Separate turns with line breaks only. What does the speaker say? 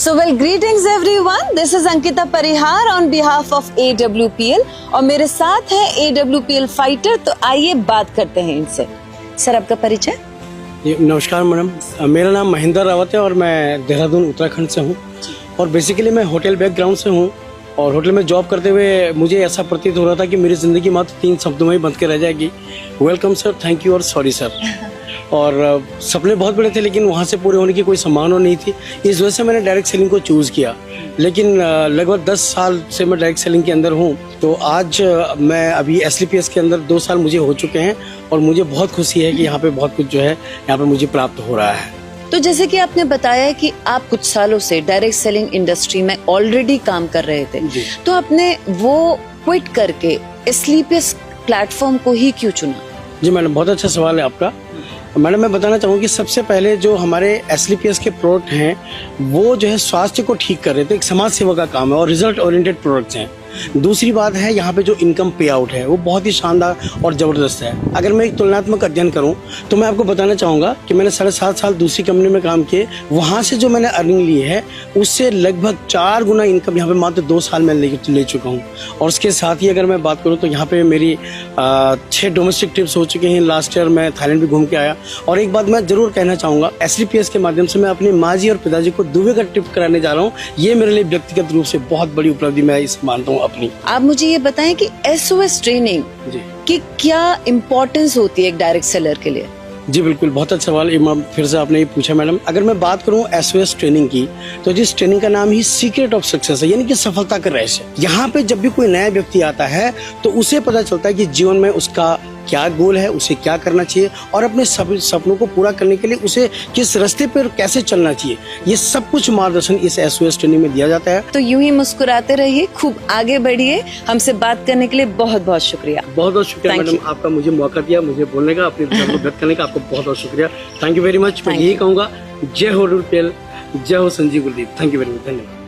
So well, greetings everyone. This is Ankita Parihar on behalf of AWPL और मेरे साथ है AWPL फाइटर। तो आइए बात करते हैं इनसे। सर, आपका परिचय?
नमस्कार मैडम, मेरा नाम महेंद्र रावत है और मैं देहरादून उत्तराखंड से हूँ और बेसिकली मैं होटल बैकग्राउंड से हूँ और होटल में जॉब करते हुए मुझे ऐसा प्रतीत हो रहा था कि मेरी ज़िंदगी मात्र 3 शब्दों में ही बंद के रह जाएगी। वेलकम सर, थैंक यू और सॉरी सर। और सपने बहुत बड़े थे लेकिन वहाँ से पूरे होने की कोई संभावना नहीं थी, इस वजह से मैंने डायरेक्ट सेलिंग को चूज़ किया। लेकिन लगभग 10 साल से मैं डायरेक्ट सेलिंग के अंदर हूँ। तो आज मैं अभी SLPS के अंदर 2 साल मुझे हो चुके हैं और मुझे बहुत खुशी है कि यहाँ पे बहुत कुछ जो है यहाँ पे मुझे प्राप्त हो रहा है।
तो जैसे कि आपने बताया कि आप कुछ सालों से डायरेक्ट सेलिंग इंडस्ट्री में ऑलरेडी काम कर रहे थे, तो आपने वो क्विट करके SLPS प्लेटफॉर्म को ही क्यों चुना?
जी मैडम, बहुत अच्छा सवाल है आपका। मैडम, मैं बताना चाहूँगा कि सबसे पहले जो हमारे SLPS के प्रोडक्ट हैं वो जो है स्वास्थ्य को ठीक कर रहे थे, एक समाज सेवा का काम है और रिजल्ट ओरिएंटेड प्रोडक्ट्स हैं। दूसरी बात है यहाँ पे जो इनकम पे आउट है वो बहुत ही शानदार और ज़बरदस्त है। अगर मैं एक तुलनात्मक अध्ययन करूँ तो मैं आपको बताना चाहूँगा कि मैंने 7.5 साल दूसरी कंपनी में काम किए, वहाँ से जो मैंने अर्निंग ली है उससे लगभग 4 गुना इनकम यहाँ पे मात्र 2 साल में ले चुका हूँ। और उसके साथ ही अगर मैं बात करूँ तो यहाँ पे मेरी 6 डोमेस्टिक ट्रिप्स हो चुके हैं। लास्ट ईयर मैं थाईलैंड भी घूम के आया। और एक बात मैं जरूर कहना चाहूँगा, SLPS के माध्यम से मैं अपनी माँ जी और पिताजी को दुबई का ट्रिप कराने जा रहा हूँ। ये मेरे लिए व्यक्तिगत रूप से बहुत बड़ी उपलब्धि मैं इस मानता हूँ अपनी।
आप मुझे ये बताएं कि SOS ट्रेनिंग की क्या इम्पोर्टेंस होती है एक डायरेक्ट सेलर के लिए?
जी बिल्कुल, बहुत अच्छा सवाल फिर से आपने ये पूछा मैडम। अगर मैं बात करूं SOS ट्रेनिंग की तो जिस ट्रेनिंग का नाम ही सीक्रेट ऑफ सक्सेस है, यानी कि सफलता का रहस्य। यहाँ पे जब भी कोई नया व्यक्ति आता है तो उसे पता चलता है कि जीवन में उसका क्या गोल है, उसे क्या करना चाहिए और अपने सपनों को पूरा करने के लिए उसे किस रास्ते पर कैसे चलना चाहिए। ये सब कुछ मार्गदर्शन इस SOS ट्रेनिंग में दिया जाता है।
तो यूं ही मुस्कुराते रहिए, खूब आगे बढ़िए। हमसे बात करने के लिए बहुत बहुत शुक्रिया।
बहुत बहुत शुक्रिया मैडम, आपका मुझे मौका दिया मुझे बोलने का, अपने विचार को व्यक्त करने का। आपको बहुत बहुत शुक्रिया। Thank you very much. मैं यही कहूँगा, जय हो AWPL, जय हो Sanjeev Kuldeep. Thank you very much, धन्यवाद।